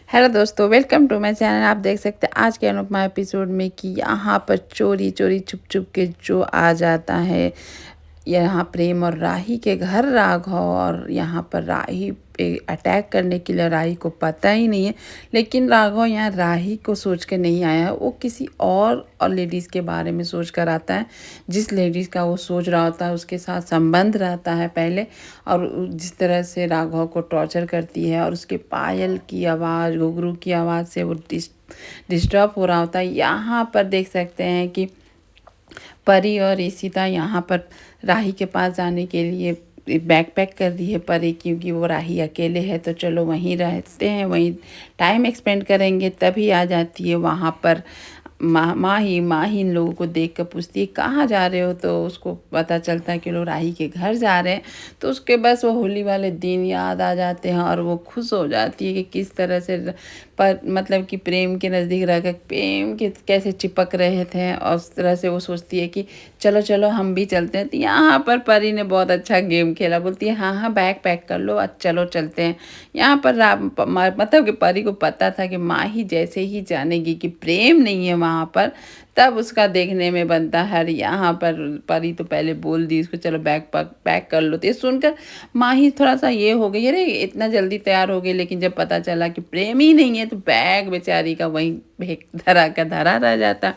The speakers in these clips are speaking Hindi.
हेलो दोस्तों, वेलकम टू माय चैनल। आप देख सकते हैं आज के अनुपमा एपिसोड में कि यहाँ पर चोरी चोरी छुप छुप के जो आ जाता है यहाँ प्रेम और राही के घर राघव। और यहाँ पर राही पे अटैक करने के लिए राही को पता ही नहीं है, लेकिन राघव यहाँ राही को सोच कर नहीं आया है, वो किसी और लेडीज़ के बारे में सोच कर आता है। जिस लेडीज़ का वो सोच रहा होता है उसके साथ संबंध रहता है पहले, और जिस तरह से राघव को टॉर्चर करती है और उसके पायल की आवाज़, घुंघरू की आवाज़ से वो डिस्टर्ब हो रहा होता है। यहाँ पर देख सकते हैं कि परी और ईशिता यहाँ पर राही के पास जाने के लिए बैग पैक कर दी है परी, क्योंकि वो राही अकेले है तो चलो वहीं रहते हैं, वहीं टाइम एक्सपेंड करेंगे। तभी आ जाती है वहाँ पर माही इन लोगों को देख कर पूछती है कहाँ जा रहे हो, तो उसको पता चलता है कि लोग राही के घर जा रहे हैं। तो उसके बस वो होली वाले दिन याद आ जाते हैं और वो खुश हो जाती है कि किस तरह से पर मतलब कि प्रेम के नज़दीक रहकर प्रेम के कैसे चिपक रहे थे, और उस तरह से वो सोचती है कि चलो चलो हम भी चलते हैं। तो यहाँ पर परी ने बहुत अच्छा गेम खेला, बोलती है हाँ हाँ बैग पैक कर लो, आज चलो चलते हैं। यहाँ पर मतलब कि परी को पता था कि माही जैसे ही जानेगी कि प्रेम नहीं है वहाँ पर, तब उसका देखने में बनता है। यहाँ पर परी तो पहले बोल दी उसको चलो बैग पैक कर लो। तो ये सुनकर माही थोड़ा सा ये हो गई, अरे इतना जल्दी तैयार हो गई, लेकिन जब पता चला कि प्रेम ही नहीं है तो बैग बेचारी का वहीं धरा का धरा रह जाता।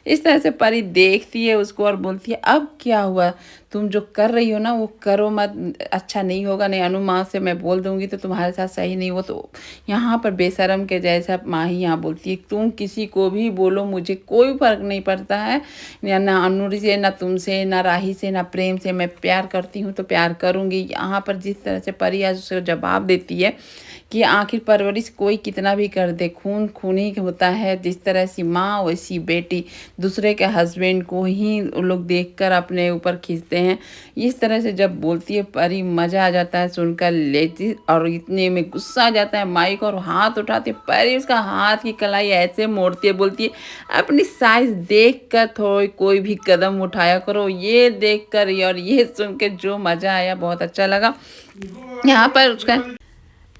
इस तरह से परी देखती है उसको और बोलती है अब क्या हुआ, तुम जो कर रही हो ना वो करो मत, अच्छा नहीं होगा, नहीं अनुमा से मैं बोल दूंगी तो तुम्हारे साथ सही नहीं हो। तो यहाँ पर बेशरम के जैसा माही यहाँ बोलती है तुम किसी को भी बोलो मुझे कोई फर्क नहीं पड़ता है, या ना अनुरी से, ना तुमसे, ना राही से, ना प्रेम से। मैं प्यार करती हूँ तो प्यार करूँगी। यहाँ पर जिस तरह से परी आज उसे जवाब देती है कि आखिर परवरिश कोई कितना भी कर दे, खून खून ही होता है। जिस तरह से माँ वैसी बेटी, दूसरे के हस्बैंड को ही वो लोग देखकर अपने ऊपर खींचते हैं। इस तरह से जब बोलती है परी मज़ा आ जाता है सुनकर, लेती और इतने में गुस्सा आ जाता है माइक और हाथ उठाती है। परी उसका हाथ की कलाई ऐसे मोड़ती है, बोलती है अपनी साइज देख कर थोड़ी कोई भी कदम उठाया करो। ये देख कर और ये सुन के जो मज़ा आया बहुत अच्छा लगा।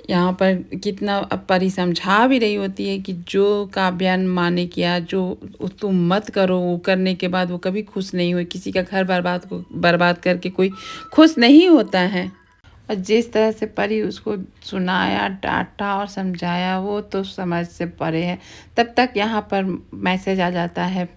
यहाँ पर कितना अब परी समझा भी रही होती है कि जो काव्यान माँ ने किया, जो तुम मत करो, वो करने के बाद वो कभी खुश नहीं हुई। किसी का घर बर्बाद करके कोई खुश नहीं होता है। और जिस तरह से परी उसको सुनाया, डांटा और समझाया वो तो समझ से परे है। तब तक यहाँ पर मैसेज आ जाता है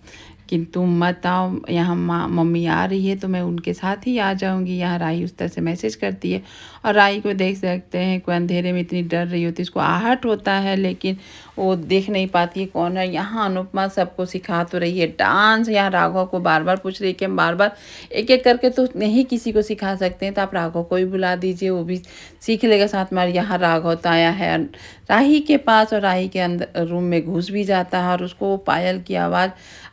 कि तुम मत आओ, यहाँ मम्मी आ रही है तो मैं उनके साथ ही आ जाऊँगी। यहाँ राही उस तरह से मैसेज करती है और राही को देख सकते हैं कोई अंधेरे में इतनी डर रही होती है, इसको आहट होता है लेकिन वो देख नहीं पाती है कौन है। यहाँ अनुपमा सबको सिखा तो रही है डांस। यहाँ राघव को बार बार पूछ रही है कि हम बार बार एक एक करके तो नहीं किसी को सिखा सकते हैं, तो आप राघव को ही बुला दीजिए, वो भी सीख लेगा साथ में। यहाँ राघव तो आया है राही के पास और राही के अंदर रूम में घुस भी जाता है और उसको वो पायल की आवाज़,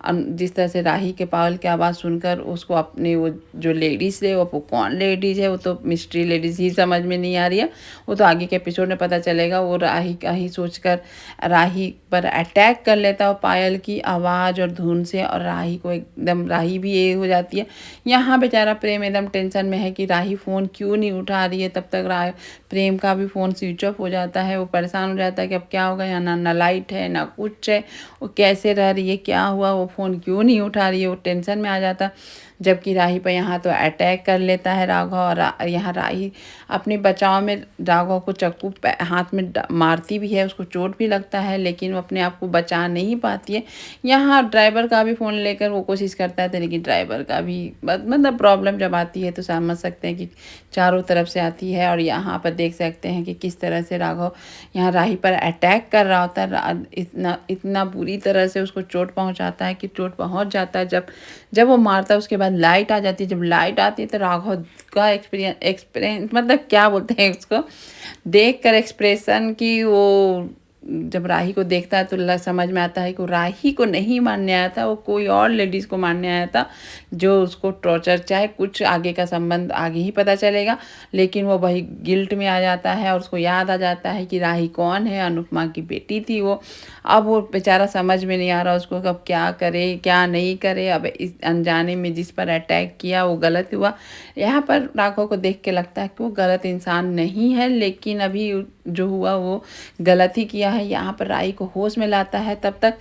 जिस तरह से राही के पायल की आवाज़ सुनकर उसको अपने वो जो लेडीज़ है वो कौन लेडीज़ है, वो तो मिस्ट्री लेडीज़ ही समझ में नहीं आ रही है, वो तो आगे के एपिसोड में पता चलेगा। वो राही का ही सोचकर राही पर अटैक कर लेता है पायल की आवाज़ और धुन से, और राही को एकदम, राही भी ये हो जाती है। यहाँ बेचारा प्रेम एकदम टेंशन में है कि राही फ़ोन क्यों नहीं उठा रही है। तब तक प्रेम का भी फ़ोन स्विच ऑफ हो जाता है। वो परेशान हो जाता है कि अब क्या होगा, यहाँ ना लाइट है ना कुछ है, वो कैसे रह रही है, क्या हुआ, वो फ़ोन क्यों नहीं उठा रही है, वो टेंशन में आ जाता है। जबकि राही पर यहाँ तो अटैक कर लेता है राघव, और यहाँ राही अपने बचाव में राघव को चाकू हाथ में मारती भी है, उसको चोट भी लगता है, लेकिन वो अपने आप को बचा नहीं पाती है। यहाँ ड्राइवर का भी फ़ोन लेकर वो कोशिश करता है, लेकिन ड्राइवर का भी मतलब प्रॉब्लम जब आती है तो समझ सकते हैं कि चारों तरफ से आती है। और यहाँ पर देख सकते हैं कि किस तरह से राघव यहाँ राही पर अटैक कर रहा होता है, इतना इतना बुरी तरह से उसको चोट पहुँचाता है कि चोट पहुँच जाता है। जब वो मारता है उसके बाद लाइट आ जाती है। जब लाइट आती है तो राघव का एक्सपीरियंस मतलब क्या बोलते हैं उसको, देख कर एक्सप्रेशन की वो जब राही को देखता है तो समझ में आता है कि वो राही को नहीं मारने आया था, वो कोई और लेडीज़ को मारने आया था जो उसको टॉर्चर, चाहे कुछ आगे का संबंध आगे ही पता चलेगा, लेकिन वो वही गिल्ट में आ जाता है और उसको याद आ जाता है कि राही कौन है, अनुपमा की बेटी थी वो। अब वो बेचारा समझ में नहीं आ रहा उसको अब क्या करे क्या नहीं करे। अब इस अनजाने में जिस पर अटैक किया वो गलत हुआ। यहाँ पर राघव को देख के लगता है कि वो गलत इंसान नहीं है, लेकिन अभी जो हुआ वो गलत ही किया है। है, यहाँ पर राही को होश में लाता है। तब तक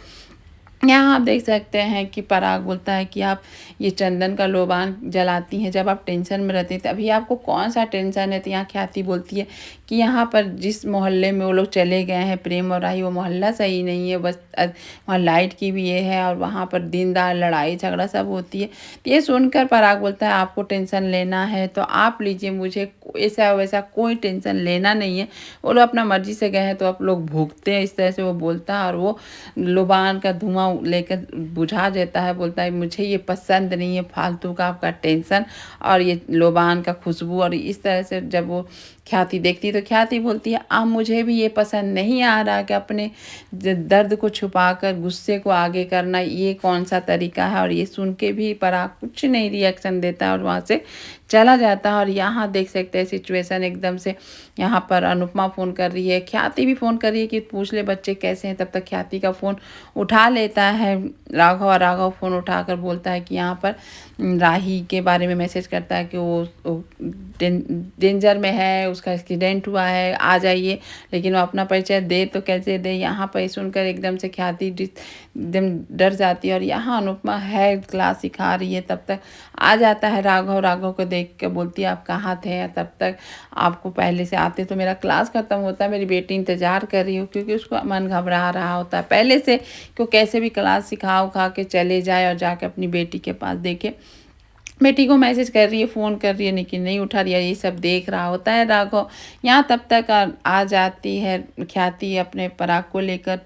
यहाँ आप देख सकते हैं कि पराग बोलता है कि आप ये चंदन का लोबान जलाती हैं जब आप टेंशन में रहते थे, अभी आपको कौन-सा टेंशन है? तो यहाँ ख्याति बोलती है कि यहाँ पर जिस मोहल्ले में वो लोग चले गए हैं प्रेम और राही, वो मोहल्ला सही नहीं है, बस वहाँ लाइट की भी ये है और वहाँ पर दिन-रात लड़ाई झगड़ा सब होती है। तो ये सुनकर पराग बोलता है आपको टेंशन लेना है तो आप लीजिए, मुझे ऐसा-वैसा कोई टेंशन लेना नहीं है। वो लोग अपना मर्ज़ी से गए हैं तो आप लोग भुगते हैं, इस तरह से वो बोलता है और वो लोबान का धुआँ लेकर बुझा देता है, बोलता है मुझे ये पसंद नहीं है फालतू का आपका टेंशन और ये लोबान का खुशबू। और इस तरह से जब वो ख्याति देखती है तो ख्याति बोलती है अब मुझे भी ये पसंद नहीं आ रहा कि अपने दर्द को छुपाकर गुस्से को आगे करना ये कौन सा तरीका है। और ये सुन के भी पराग कुछ नहीं रिएक्शन देता है और वहाँ से चला जाता है। और यहाँ देख सकते हैं सिचुएशन एकदम से, यहाँ पर अनुपमा फ़ोन कर रही है, ख्याति भी फ़ोन कर रही है कि पूछ ले बच्चे कैसे हैं। तब तक ख्याति का फ़ोन उठा लेता है राघव और राघव फ़ोन उठाकर बोलता है कि यहाँ पर राही के बारे में मैसेज करता है कि वो डेंजर में है, उसका एक्सीडेंट हुआ है, आ जाइए। लेकिन वो अपना परिचय दे तो कैसे दे। यहाँ पर सुनकर एकदम से ख्याति एकदम डर जाती है और यहाँ अनुपमा है क्लास सिखा रही है। तब तक आ जाता है राघव, राघव को देख कर बोलती है आप कहाँ थे? तब तक आपको पहले से आते तो मेरा क्लास ख़त्म होता, मेरी बेटी इंतज़ार कर रही हो, क्योंकि उसको मन घबरा रहा होता है पहले से कि वो कैसे भी क्लास सिखा उखा के चले जाए और जाके अपनी बेटी के पास देखे। बेटी को मैसेज कर रही है, फ़ोन कर रही है लेकिन नहीं उठा रही है, ये सब देख रहा होता है राघव। यहाँ तब तक आ जाती है ख्याति अपने पराग को लेकर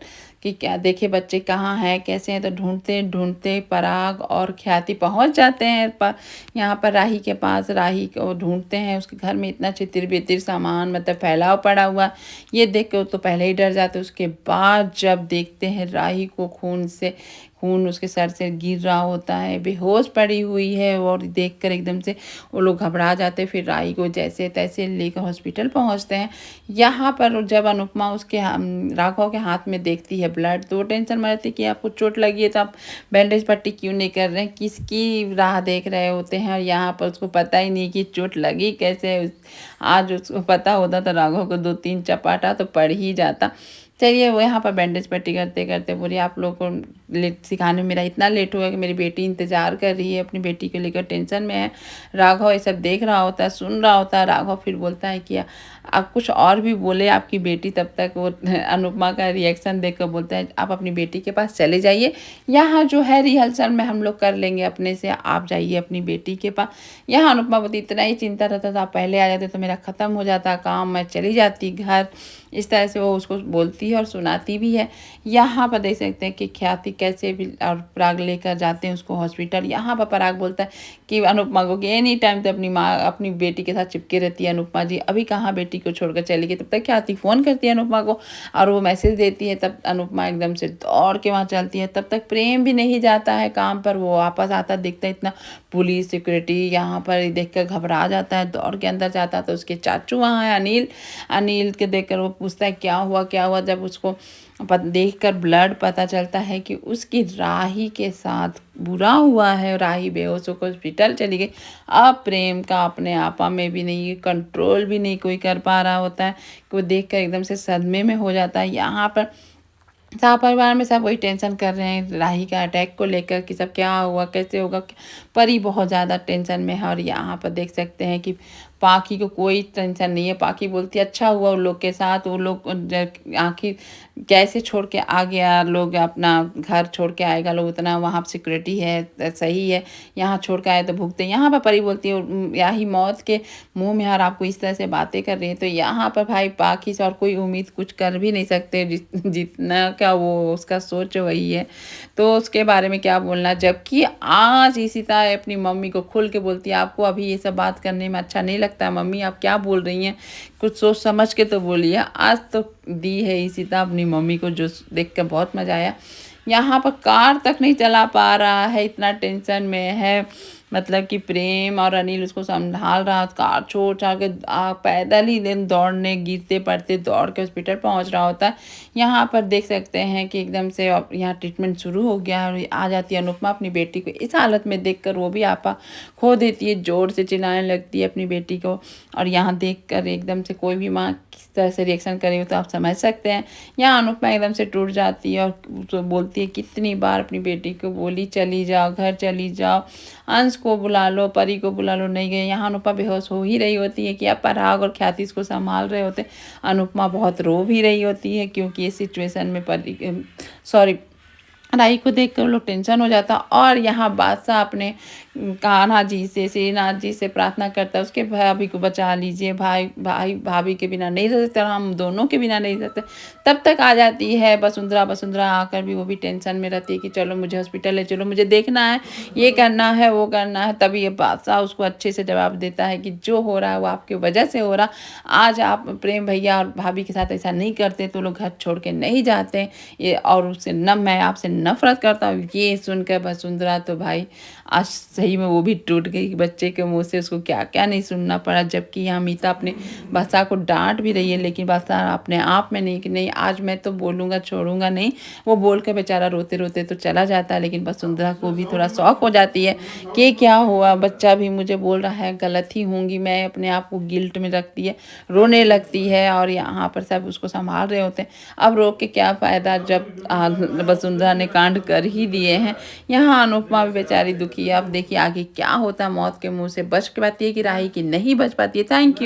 कि क्या देखे बच्चे कहाँ हैं कैसे हैं। तो ढूंढते ढूंढते पराग और ख्याति पहुँच जाते हैं यहाँ पर राही के पास। राही को ढूंढते हैं, उसके घर में इतना छितिर-बितिर सामान मतलब फैलाव पड़ा हुआ। ये देख के वो तो पहले ही डर जाते, उसके बाद जब देखते हैं राही को खून उसके सर से गिर रहा होता है, बेहोश पड़ी हुई है और देखकर एकदम से वो लोग घबरा जाते हैं। फिर राही को जैसे तैसे लेकर हॉस्पिटल पहुंचते हैं। यहाँ पर जब अनुपमा उसके राघव के हाथ में देखती है ब्लड, तो टेंशन में रहती है कि आपको चोट लगी है तो आप बैंडेज पट्टी क्यों नहीं कर रहे हैं, किसकी राह देख रहे होते हैं। और यहाँ पर उसको पता ही नहीं कि चोट लगी कैसे। आज उसको पता होता तो राघव को 2-3 चपाटा तो पड़ ही जाता। चलिए वो यहाँ पर बैंडेज पट्टी करते करते बोली आप लोग को लेट सिखाने में मेरा इतना लेट हुआ कि मेरी बेटी इंतज़ार कर रही है, अपनी बेटी को लेकर टेंशन में है। राघव ये सब देख रहा होता है, सुन रहा होता है। राघव फिर बोलता है कि आप कुछ और भी बोले आपकी बेटी। तब तक वो अनुपमा का रिएक्शन देखकर बोलता है आप अपनी बेटी के पास चले जाइए, यहाँ जो है रिहर्सल में हम लोग कर लेंगे अपने से, आप जाइए अपनी बेटी के पास। यहाँ अनुपमा बोलती इतना ही चिंता रहता था, आप पहले आ जाते तो मेरा ख़त्म हो जाता काम, मैं चली जाती घर। इस तरह से वो उसको बोलती है और सुनाती भी है। यहाँ पर देख सकते हैं कि ख्याति कैसे भी और पराग लेकर जाते हैं उसको हॉस्पिटल। यहाँ पर पराग बोलता है कि अनुपमा को कि एनी टाइम तो अपनी बेटी के साथ चिपके रहती है अनुपमा जी, अभी कहाँ बेटी को छोड़कर चली गई। तब तक ख्याति फ़ोन करती है अनुपमा को और वो मैसेज देती है। तब अनुपमा एकदम से दौड़ के वहाँ चलती है। तब तक प्रेम भी नहीं जाता है काम पर, वो वापस आता दिखता है इतना पुलिस सिक्योरिटी यहाँ पर देख कर घबरा जाता है, दौड़ के अंदर जाता है। तो उसके चाचू वहाँ है अनिल के देख कर वो पूछता है क्या हुआ। जब उसको देखकर ब्लड पता चलता है कि उसकी राही के साथ बुरा हुआ है, राही बेहोश होकर हॉस्पिटल चली गई। अब प्रेम का अपने आपा में भी नहीं, कंट्रोल भी नहीं कोई कर पा रहा होता है कि वो देखकर एकदम से सदमे में हो जाता है। यहाँ पर परिवार में सब वही टेंशन कर रहे हैं राही का अटैक को लेकर कि सब क्या हुआ कैसे होगा। परी बहुत ज़्यादा टेंशन में है। और यहाँ पर देख सकते हैं कि पाखी को कोई टेंशन नहीं है। पाखी बोलती है अच्छा हुआ उन लोग के साथ, वो लोग आखिर कैसे छोड़ के आ गया, लोग अपना घर छोड़ के आएगा, लोग उतना वहाँ सिक्योरिटी है सही है, यहाँ छोड़ के आए तो भुगते। यहाँ पर परी बोलती है यही मौत के मुँह में यार आपको इस तरह से बातें कर रही है। तो यहाँ पर भाई पाखी से और कोई उम्मीद कुछ कर भी नहीं सकते, जितना क्या वो उसका सोच वही है। तो उसके बारे में क्या बोलना, जबकि आज ईशिता अपनी मम्मी को खुल के बोलती है आपको अभी ये सब बात करने में अच्छा नहीं लगता है मम्मी, आप क्या बोल रही हैं, कुछ सोच समझ के तो बोलिए। आज तो दी है ईशिता अपनी मम्मी को, जो देख कर बहुत मज़ा आया। यहाँ पर कार तक नहीं चला पा रहा है, इतना टेंशन में है। मतलब कि प्रेम और अनिल उसको संभाल रहा, कार छोड़-छाड़ के पैदल ही दिन दौड़ने गिरते-पड़ते दौड़ के हॉस्पिटल पहुँच रहा होता है। यहाँ पर देख सकते हैं कि एकदम से यहाँ ट्रीटमेंट शुरू हो गया है और आ जाती है अनुपमा अपनी बेटी को इस हालत में देखकर वो भी आपा खो देती है, ज़ोर से चिल्लाने लगती है अपनी बेटी को। और यहाँ देखकर एकदम से कोई भी माँ किस तरह से रिएक्शन करेगी तो आप समझ सकते हैं। यहाँ अनुपमा एकदम से टूट जाती है और तो बोलती है कितनी बार अपनी बेटी को बोली चली जाओ, घर चली जाओ, अंश को बुला लो, परी को बुला लो, नहीं गए। यहाँ अनुपमा बेहोश हो ही रही होती है कि अब पराग और ख्याति इसको संभाल रहे होते। अनुपमा बहुत रो भी रही होती है क्योंकि इस सिचुएशन में परी सॉरी राई को देखकर वो लोग टेंशन हो जाता। और यहाँ बादशाह अपने कान्हा जी से, श्रीनाथ जी से प्रार्थना करता है उसके भाभी को बचा लीजिए, भाभी के बिना नहीं रह सकते और हम दोनों के बिना नहीं रह सकते। तब तक आ जाती है वसुंधरा आकर भी वो भी टेंशन में रहती है कि चलो मुझे हॉस्पिटल ले चलो, मुझे देखना है, ये करना है, वो करना है। तभी ये बादशाह उसको अच्छे से जवाब देता है कि जो हो रहा है वो आपकी वजह से हो रहा। आज आप प्रेम भैया और भाभी के साथ ऐसा नहीं करते तो लोग घर छोड़ के नहीं जाते। ये और उससे मैं आपसे नफ़रत करता हूँ। ये सुनकर वसुंधरा तो भाई आज सही में वो भी टूट गई, बच्चे के मुँह से उसको क्या-क्या नहीं सुनना पड़ा। जबकि यहाँ मीता अपने बादशाह को डाँट भी रही है, लेकिन बादशाह अपने आप में नहीं कि नहीं आज मैं तो बोलूँगा, छोड़ूँगा नहीं। वो बोल के बेचारा रोते-रोते तो चला जाता है, लेकिन वसुंधरा को भी थोड़ा शॉक हो जाती है कि क्या हुआ, बच्चा भी मुझे बोल रहा है गलत ही होंगी। मैं अपने आप को गिल्ट में रखती है, रोने लगती है और यहाँ पर सब उसको संभाल रहे होते हैं। अब रो के क्या फ़ायदा जब वसुंधरा ने कांड कर ही दिए हैं। यहाँ अनुपमा भी बेचारी दुखी है। अब देखिए आगे क्या होता है, मौत के मुँह से बच पाती है कि राही कि नहीं बच पाती है। Thank you.